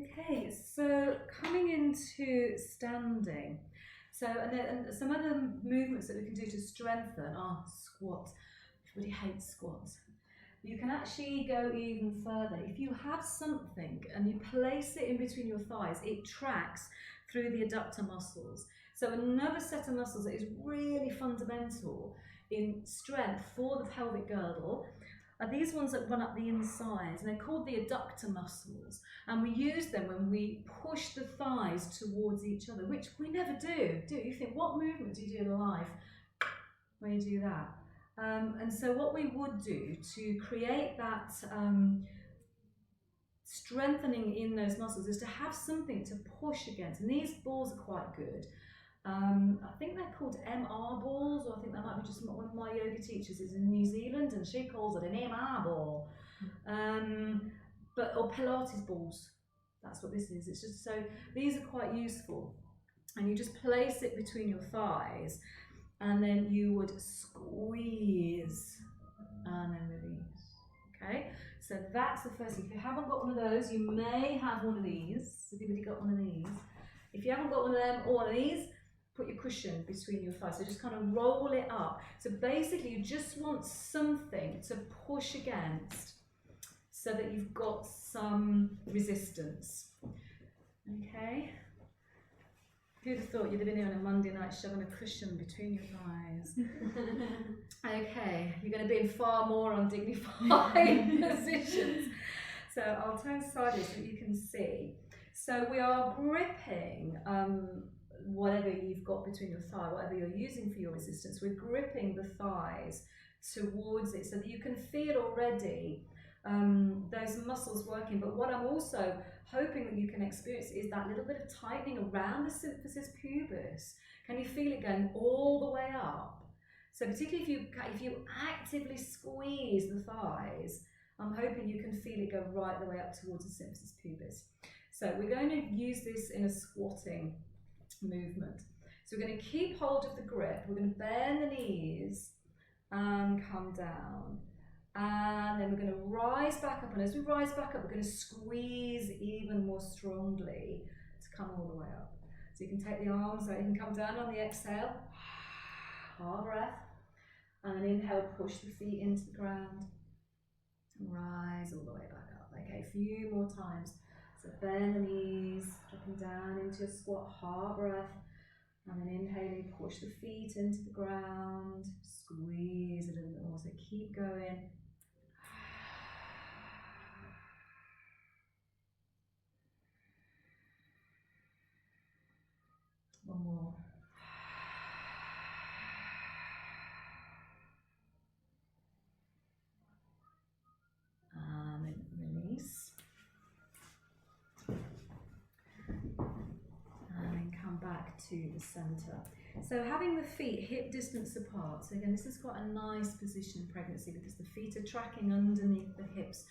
Okay, so coming into standing. So, and some other movements that we can do to strengthen are squats. Everybody hates squats. You can actually go even further. If you have something and you place it in between your thighs, it tracks through the adductor muscles. So another set of muscles that is really fundamental in strength for the pelvic girdle are these ones that run up the insides, and they're called the adductor muscles. And we use them when we push the thighs towards each other, which we never do. You think, what movement do you do in life when you do that? And so what we would do to create that strengthening in those muscles is to have something to push against. And these balls are quite good. I think they're called MR balls, or I think that might be just one of my yoga teachers is in New Zealand, and she calls it an MR ball. Or Pilates balls. That's what this is. It's just so these are quite useful, and you just place it between your thighs, and then you would squeeze and then release. Okay, so that's the first thing. If you haven't got one of those, you may have one of these. Has anybody got one of these? If you haven't got one of them or one of these, put your cushion between your thighs. So just kind of roll it up. So basically you just want something to push against so that you've got some resistance. Okay? Who'd have thought you'd have been here on a Monday night shoving a cushion between your thighs? Okay, you're going to be in far more undignified positions. So I'll turn sideways so that you can see. So we are gripping whatever you've got between your thigh, whatever you're using for your resistance. We're gripping the thighs towards it so that you can feel already those muscles working. But what I'm also hoping that you can experience is that little bit of tightening around the symphysis pubis. Can you feel it going all the way up? So particularly if you actively squeeze the thighs, I'm hoping you can feel it go right the way up towards the symphysis pubis. So we're going to use this in a squatting movement. So we're going to keep hold of the grip. We're going to bend the knees and come down. And then we're going to rise back up. And as we rise back up, we're going to squeeze even more strongly to come all the way up. So you can take the arms out. You can come down on the exhale. Hard breath. And then inhale, push the feet into the ground. And rise all the way back up. Okay, a few more times. So bend the knees, dropping down into a squat, hard breath, and then inhaling, push the feet into the ground, squeeze a little bit more, so keep going. One more. And then release. Back to the center. So having the feet hip distance apart. So again, this is quite a nice position in pregnancy because the feet are tracking underneath the hips.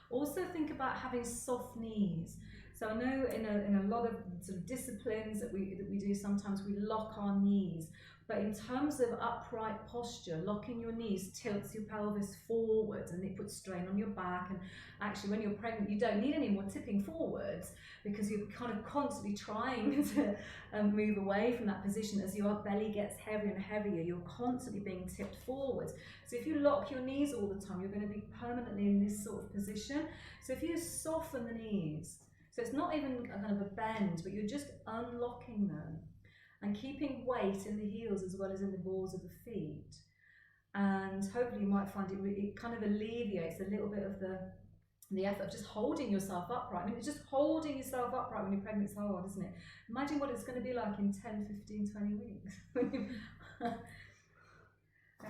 Also think about having soft knees. So I know in a lot of sort of disciplines that we do, sometimes we lock our knees. But in terms of upright posture, locking your knees tilts your pelvis forwards and it puts strain on your back. And actually when you're pregnant, you don't need any more tipping forwards because you're kind of constantly trying to move away from that position. As your belly gets heavier and heavier, you're constantly being tipped forwards. So if you lock your knees all the time, you're going to be permanently in this sort of position. So if you soften the knees, so it's not even a kind of a bend, but you're just unlocking them and keeping weight in the heels as well as in the balls of the feet. And hopefully you might find it kind of alleviates a little bit of the effort of just holding yourself upright. I mean, it's just holding yourself upright when you're pregnant is hard, isn't it? Imagine what it's going to be like in 10, 15, 20 weeks.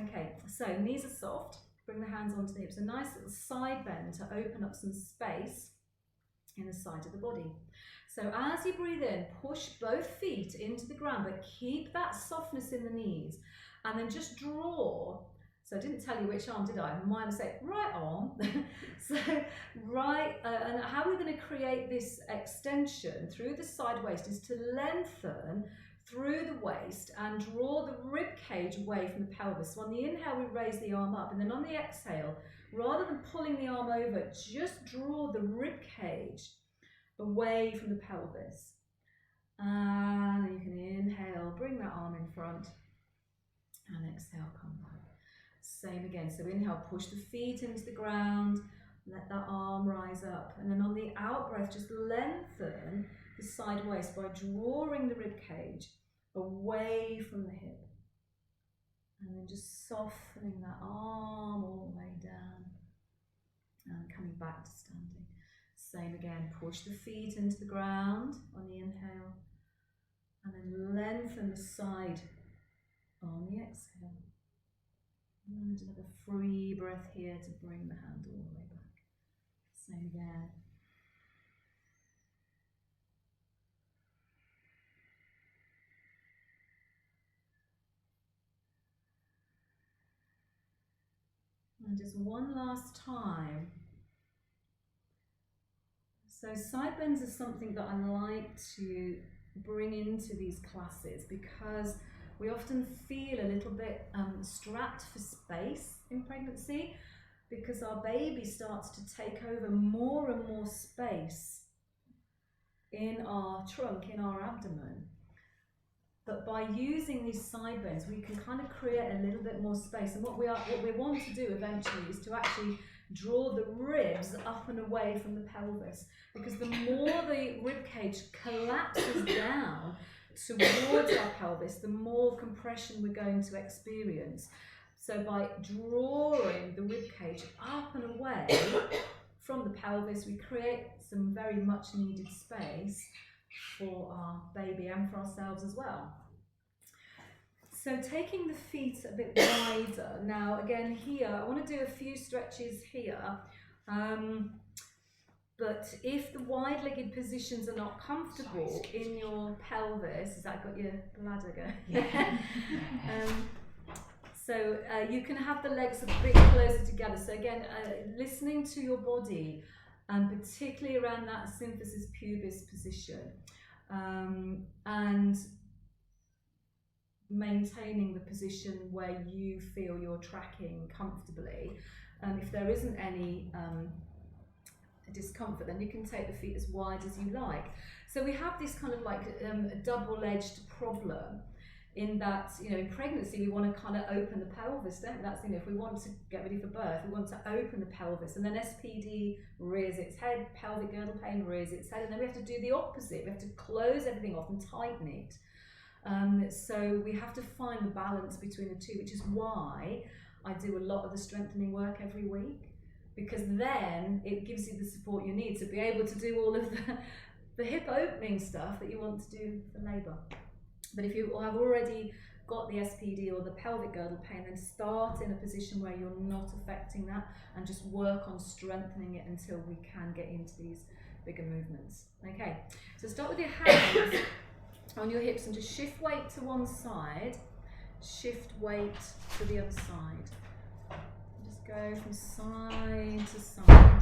Okay, so knees are soft. Bring the hands onto the hips. A nice little side bend to open up some space in the side of the body. So as you breathe in, push both feet into the ground, but keep that softness in the knees. And then just draw. So I didn't tell you which arm, did I? My mistake. Right arm. So right, and how we're going to create this extension through the side waist is to lengthen through the waist and draw the rib cage away from the pelvis. So on the inhale, we raise the arm up, and then on the exhale, rather than pulling the arm over, just draw the rib cage away from the pelvis. And then you can inhale, bring that arm in front, and exhale, come back. Same again, so inhale, push the feet into the ground, let that arm rise up, and then on the out breath, just lengthen the side waist by drawing the rib cage away from the hip. And then just softening that arm all the way down and coming back to standing. Same again, push the feet into the ground on the inhale and then lengthen the side on the exhale. And just have a free breath here to bring the hand all the way back. Same again. And just one last time. So side bends is something that I like to bring into these classes because we often feel a little bit strapped for space in pregnancy because our baby starts to take over more and more space in our trunk, in our abdomen. But by using these side bends, we can kind of create a little bit more space. And what we want to do eventually is to actually draw the ribs up and away from the pelvis, because the more the rib cage collapses down towards our pelvis, the more compression we're going to experience. So by drawing the rib cage up and away from the pelvis, we create some very much needed space for our baby and for ourselves as well. So taking the feet a bit wider. Now again here, I want to do a few stretches here. But if the wide-legged positions are not comfortable in your pelvis, has that got your bladder going? Yeah. So you can have the legs a bit closer together. So again, listening to your body, particularly around that symphysis pubis position, and maintaining the position where you feel you're tracking comfortably. If there isn't any discomfort, then you can take the feet as wide as you like. So we have this kind of like a double-edged problem in that, you know, in pregnancy we want to kind of open the pelvis, don't we? That's, you know, if we want to get ready for birth, we want to open the pelvis, and then SPD rears its head, pelvic girdle pain rears its head, and then we have to do the opposite. We have to close everything off and tighten it. So we have to find the balance between the two, which is why I do a lot of the strengthening work every week, because then it gives you the support you need to be able to do all of the hip opening stuff that you want to do for labour. But if you have already got the SPD or the pelvic girdle pain, then start in a position where you're not affecting that and just work on strengthening it until we can get into these bigger movements. Okay, so start with your hands on your hips and just shift weight to one side, shift weight to the other side. Just go from side to side.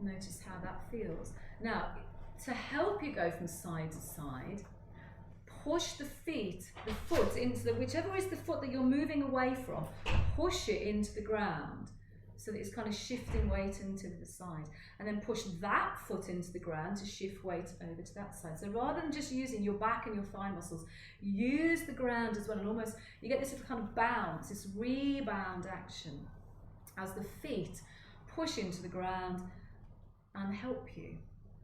Notice how that feels. Now, to help you go from side to side, push the foot into whichever is the foot that you're moving away from, push it into the ground so that it's kind of shifting weight into the side, and then push that foot into the ground to shift weight over to that side. So rather than just using your back and your thigh muscles, use the ground as well, and almost you get this little kind of bounce, this rebound action as the feet push into the ground and help you.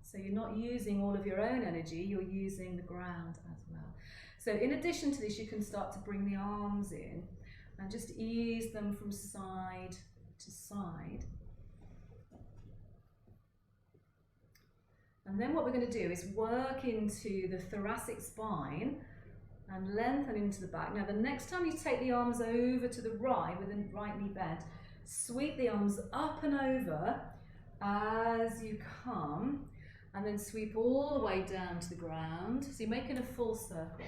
So you're not using all of your own energy, you're using the ground as well. So in addition to this, you can start to bring the arms in and just ease them from side to side. And then what we're going to do is work into the thoracic spine and lengthen into the back. Now the next time you take the arms over to the right with the right knee bent, sweep the arms up and over as you come, and then sweep all the way down to the ground. So you're making a full circle.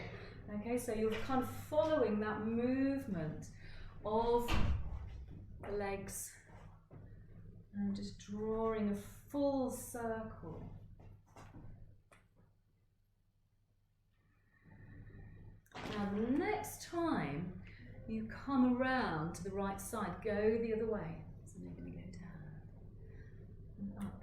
Okay, so you're kind of following that movement of the legs and just drawing a full circle. Now the next time you come around to the right side, go the other way. So you're going to go down and up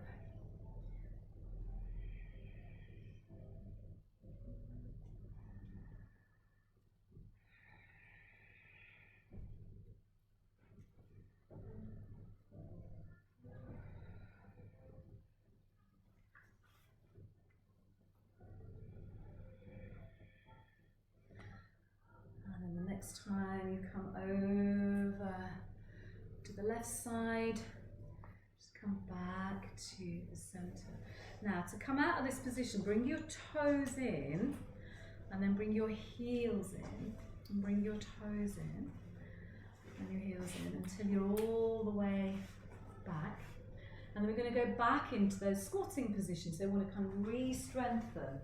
come over to the left side. Just come back to the center. Now, to come out of this position, bring your toes in, and then bring your heels in, and bring your toes in, and your heels in, until you're all the way back. And then we're going to go back into those squatting positions. So we want to kind of re-strengthen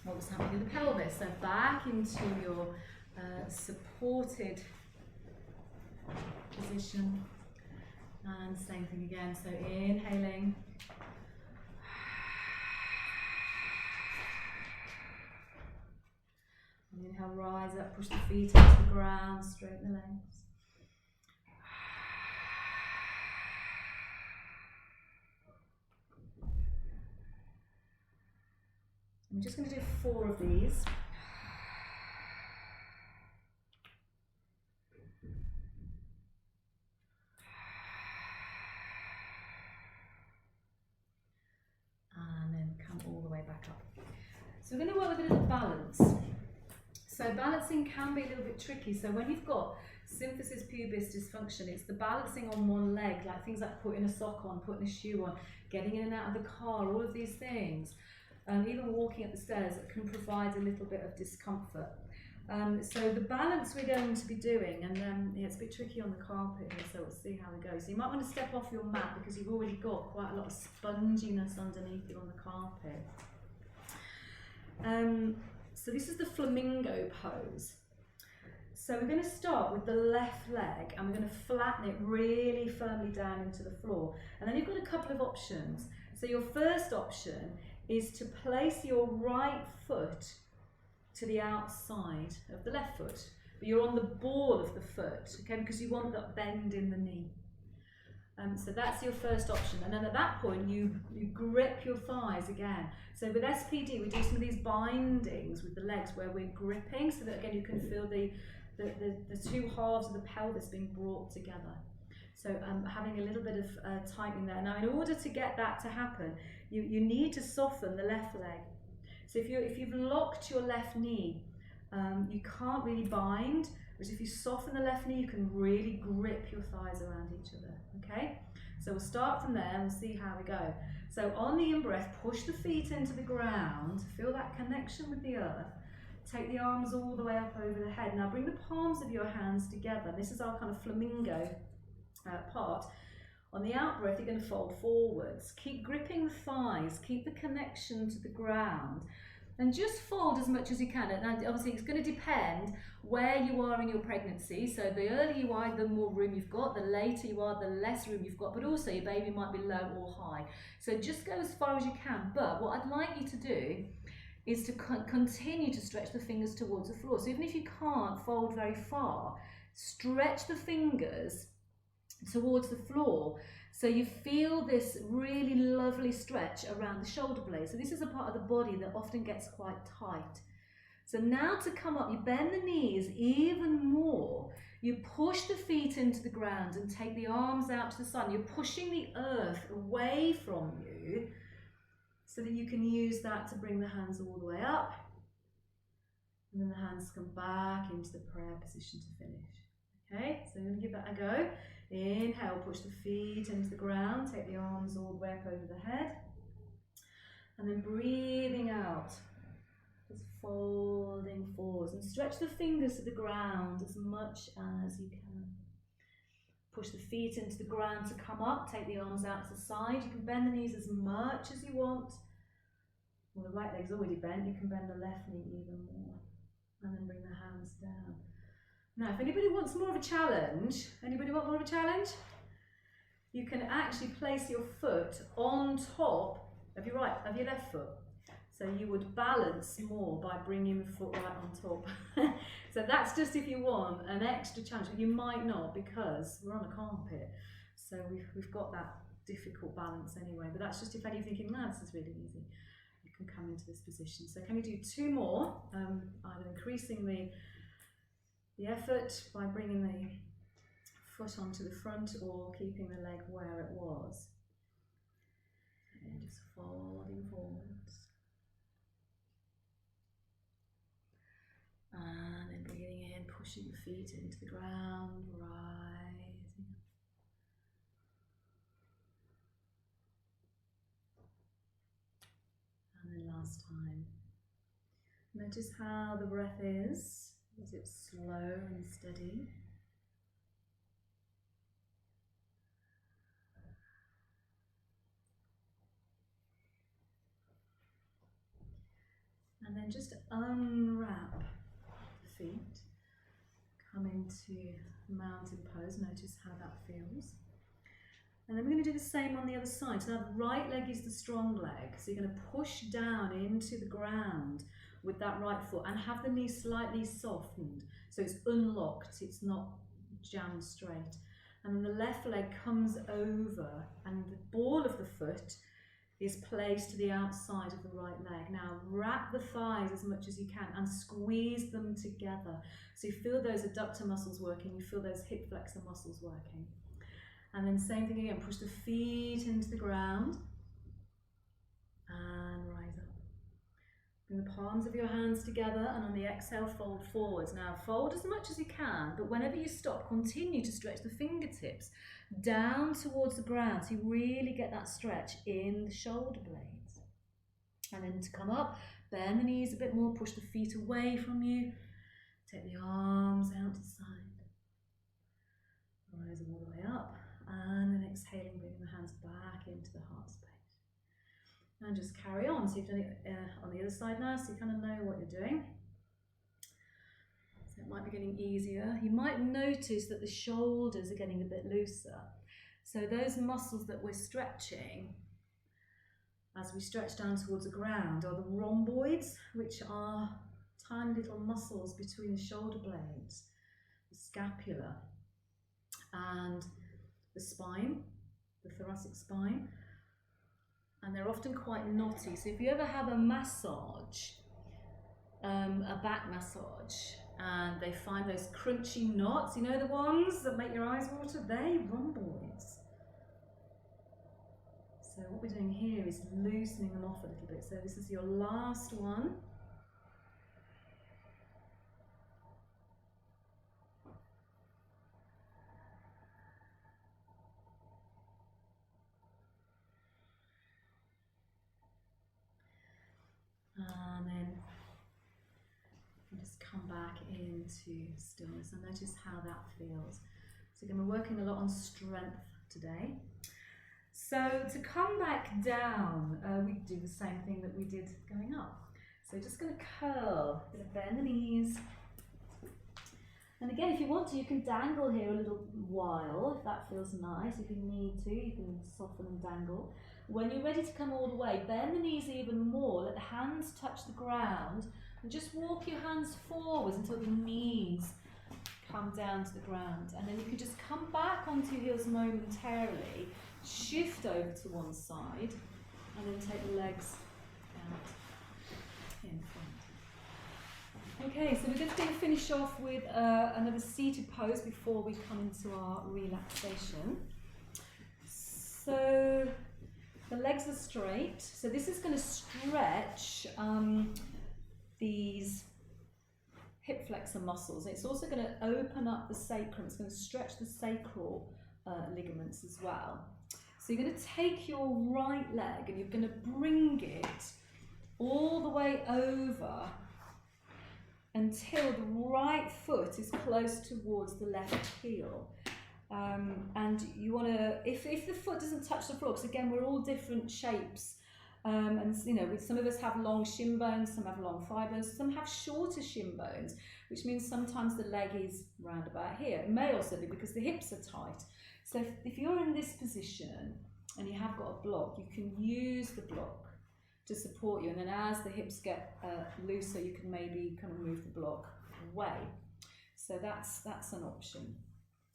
what was happening in the pelvis. So back into your supported position. And same thing again. So inhaling. And inhale, rise up, push the feet into the ground, straighten the legs. I'm just going to do 4 of these. And then come all the way back up. So we're going to work with a little balance. So balancing can be a little bit tricky. So when you've got symphysis pubis dysfunction, it's the balancing on one leg, like things like putting a sock on, putting a shoe on, getting in and out of the car, all of these things. Even walking up the stairs can provide a little bit of discomfort. So the balance we're going to be doing, and yeah, it's a bit tricky on the carpet here, so we'll see how it goes. So you might want to step off your mat because you've already got quite a lot of sponginess underneath you on the carpet. So this is the flamingo pose. So we're going to start with the left leg, and we're going to flatten it really firmly down into the floor. And then you've got a couple of options. So your first option is to place your right foot to the outside of the left foot, but you're on the ball of the foot, okay, because you want that bend in the knee. So that's your first option, and then at that point you grip your thighs again. So with SPD we do some of these bindings with the legs where we're gripping, so that again you can feel the two halves of the pelvis being brought together. So having a little bit of tightening there. Now in order to get that to happen, you need to soften the left leg. So if you've locked your left knee, you can't really bind, whereas if you soften the left knee, you can really grip your thighs around each other, okay? So we'll start from there and we'll see how we go. So on the in-breath, push the feet into the ground, feel that connection with the earth. Take the arms all the way up over the head. Now bring the palms of your hands together. This is our kind of flamingo part. On the out breath, you're going to fold forwards. Keep gripping the thighs, keep the connection to the ground, and just fold as much as you can. And obviously it's going to depend where you are in your pregnancy. So the earlier you are, the more room you've got. The later you are, the less room you've got. But also your baby might be low or high. So just go as far as you can. But what I'd like you to do is to continue to stretch the fingers towards the floor. So even if you can't fold very far, stretch the fingers towards the floor, so you feel this really lovely stretch around the shoulder blades. So this is a part of the body that often gets quite tight. So now to come up, you bend the knees even more. You push the feet into the ground and take the arms out to the side. You're pushing the earth away from you so that you can use that to bring the hands all the way up. And then the hands come back into the prayer position to finish. Okay, so I'm going to give that a go. Inhale, push the feet into the ground, take the arms all the way up over the head. And then breathing out, just folding forwards, and stretch the fingers to the ground as much as you can. Push the feet into the ground to come up, take the arms out to the side. You can bend the knees as much as you want. Well, the right leg's already bent, you can bend the left knee even more. And then bring the hands down. Now, if anybody wants more of a challenge, anybody want more of a challenge? You can actually place your foot on top of your left foot. So you would balance more by bringing the foot right on top. So that's just if you want an extra challenge. You might not, because we're on a carpet. So we've got that difficult balance anyway. But that's just if you're thinking, no, this is really easy. You can come into this position. So can we do 2 more? Either increasing the effort by bringing the foot onto the front or keeping the leg where it was. And just folding forwards. And then breathing in, pushing your feet into the ground, rising. And then last time. Notice how the breath is. Is it slow and steady? And then just unwrap the feet. Come into mountain pose. Notice how that feels. And then we're going to do the same on the other side. So now the right leg is the strong leg. So you're going to push down into the ground with that right foot and have the knee slightly softened. So it's unlocked, it's not jammed straight. And then the left leg comes over and the ball of the foot is placed to the outside of the right leg. Now wrap the thighs as much as you can and squeeze them together. So you feel those adductor muscles working, you feel those hip flexor muscles working. And then same thing again, push the feet into the ground and rise up. Bring the palms of your hands together and on the exhale fold forwards. Now fold as much as you can, but whenever you stop, continue to stretch the fingertips down towards the ground so you really get that stretch in the shoulder blades. And then to come up, bend the knees a bit more, push the feet away from you, take the arms out to the side, rise all the way up. And then exhaling, bringing the hands back into the heart space. And just carry on. So you've done it on the other side now, so you kind of know what you're doing. So it might be getting easier. You might notice that the shoulders are getting a bit looser. So those muscles that we're stretching, as we stretch down towards the ground, are the rhomboids, which are tiny little muscles between the shoulder blades, the scapula, and the spine, the thoracic spine, and they're often quite knotty. So if you ever have a massage, a back massage, and they find those crunchy knots, you know the ones that make your eyes water, they're rhomboids. So what we're doing here is loosening them off a little bit. So this is your last one. And then just come back into stillness and notice how that feels. So again, we're working a lot on strength today. So to come back down, we do the same thing that we did going up. So just going to curl, going to bend the knees. And again, if you want to, you can dangle here a little while, if that feels nice. If you need to, you can soften and dangle. When you're ready to come all the way, bend the knees even more, let the hands touch the ground, and just walk your hands forwards until the knees come down to the ground. And then you can just come back onto your heels momentarily, shift over to one side, and then take the legs out in front. Okay, so we're just going to finish off with another seated pose before we come into our relaxation. So the legs are straight, so this is going to stretch these hip flexor muscles. It's also going to open up the sacrum, it's going to stretch the sacral ligaments as well. So you're going to take your right leg and you're going to bring it all the way over until the right foot is close towards the left heel. And you want to, if the foot doesn't touch the floor, because again we're all different shapes, and you know, some of us have long shin bones, some have long thigh bones, some have shorter shin bones, which means sometimes the leg is round about here. It may also be because the hips are tight. So if you're in this position and you have got a block, you can use the block to support you, and then as the hips get looser, you can maybe kind of move the block away. So that's an option.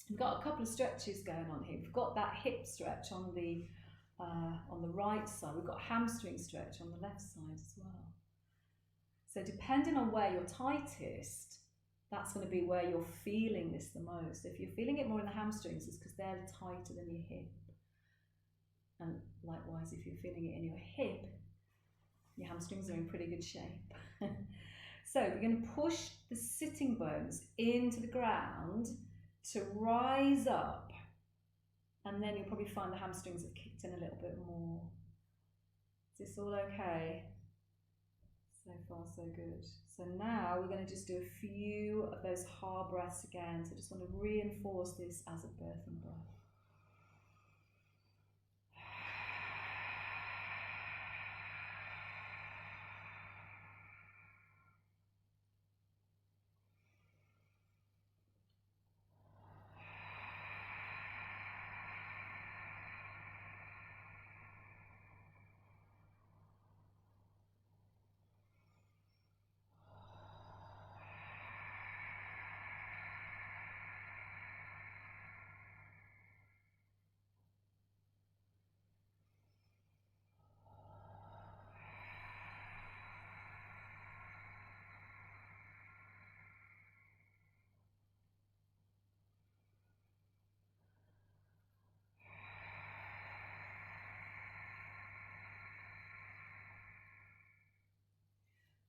We've got a couple of stretches going on here. We've got that hip stretch on the right side. We've got hamstring stretch on the left side as well. So depending on where you're tightest, that's going to be where you're feeling this the most. If you're feeling it more in the hamstrings, it's because they're tighter than your hip. And likewise, if you're feeling it in your hip, your hamstrings are in pretty good shape. So we're going to push the sitting bones into the ground to rise up, and then you'll probably find the hamstrings have kicked in a little bit more. Is this all okay? So far so good. So now we're going to just do a few of those hard breaths again. So I just want to reinforce this as a birthing breath.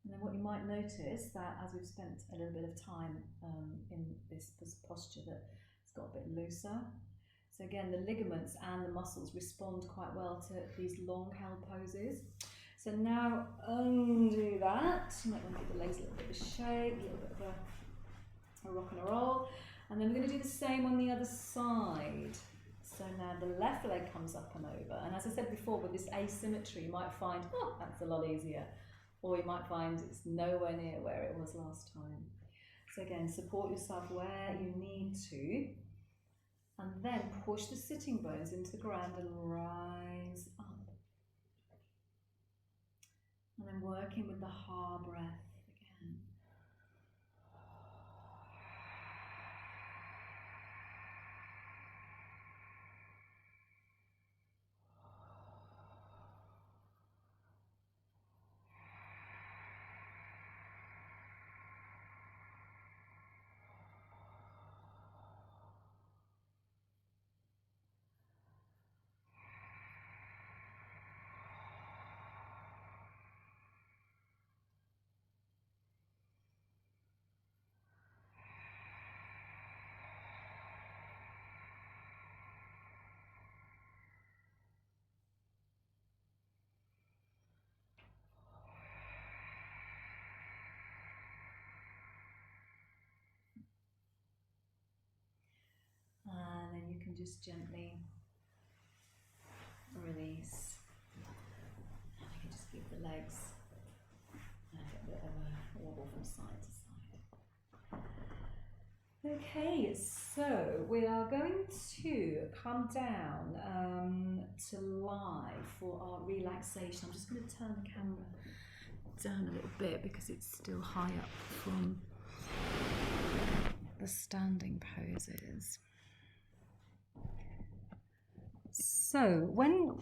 And then what you might notice that as we've spent a little bit of time in this posture, that it's got a bit looser. So again, the ligaments and the muscles respond quite well to these long held poses. So now undo that. You might want to give the legs a little bit of a shake, a little bit of a rock and a roll. And then we're going to do the same on the other side. So now the left leg comes up and over. And as I said before, with this asymmetry, you might find, oh, that's a lot easier. Or you might find it's nowhere near where it was last time. So again, support yourself where you need to. And then push the sitting bones into the ground and rise up. And then working with the hard breath again. And then you can just gently release. And you can just keep the legs and a bit of a wobble from side to side. Okay, so we are going to come down to lie for our relaxation. I'm just going to turn the camera down a little bit because it's still high up from the standing poses. So when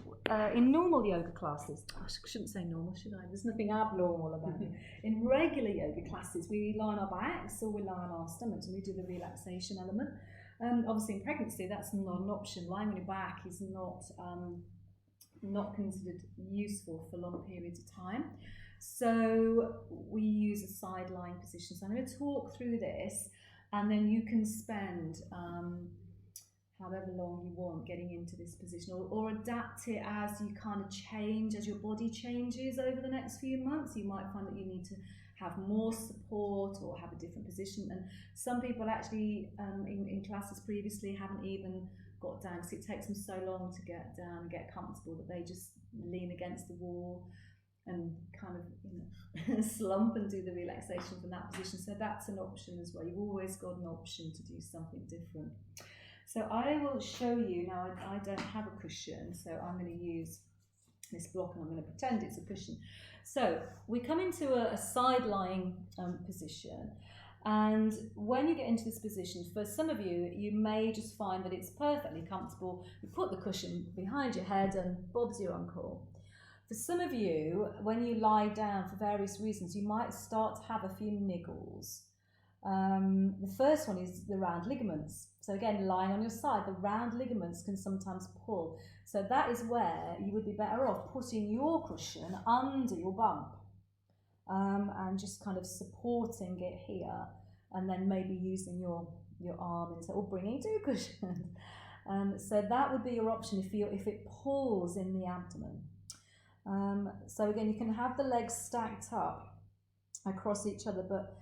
in normal yoga classes, I shouldn't say normal, should I? There's nothing abnormal about it. In regular yoga classes, we lie on our backs or we lie on our stomachs and we do the relaxation element. Obviously in pregnancy, that's not an option. Lying on your back is not considered useful for long periods of time. So we use a side lying position. So I'm going to talk through this and then you can spend however long you want getting into this position, or adapt it as you kind of change, as your body changes over the next few months. You might find that you need to have more support or have a different position, and some people actually in classes previously haven't even got down because it takes them so long to get down and get comfortable that they just lean against the wall and kind of slump and do the relaxation from that position. So that's an option as well. You've always got an option to do something different. So I will show you, now I don't have a cushion, so I'm going to use this block and I'm going to pretend it's a cushion. So we come into a side lying position, and when you get into this position, for some of you, you may just find that it's perfectly comfortable. You put the cushion behind your head and Bob's your uncle. For some of you, when you lie down for various reasons, you might start to have a few niggles. The first one is the round ligaments. So again, lying on your side, the round ligaments can sometimes pull. So that is where you would be better off putting your cushion under your bump. and just kind of supporting it here, and then maybe using your arm instead, or bringing two cushions. So that would be your option if it pulls in the abdomen. So again, you can have the legs stacked up across each other, but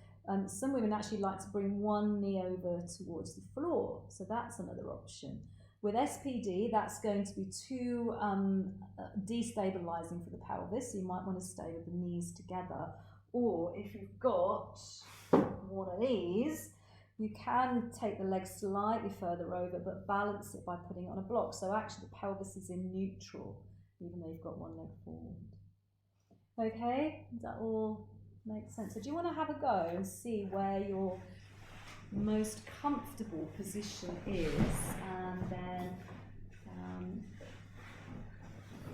some women actually like to bring one knee over towards the floor, so that's another option. With SPD, that's going to be too destabilizing for the pelvis, so you might want to stay with the knees together. Or if you've got one of these, you can take the legs slightly further over, but balance it by putting it on a block. So actually the pelvis is in neutral, even though you've got one leg forward. Okay, does that all make sense? So do you want to have a go and see where your most comfortable position is, and then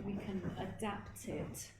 we can adapt it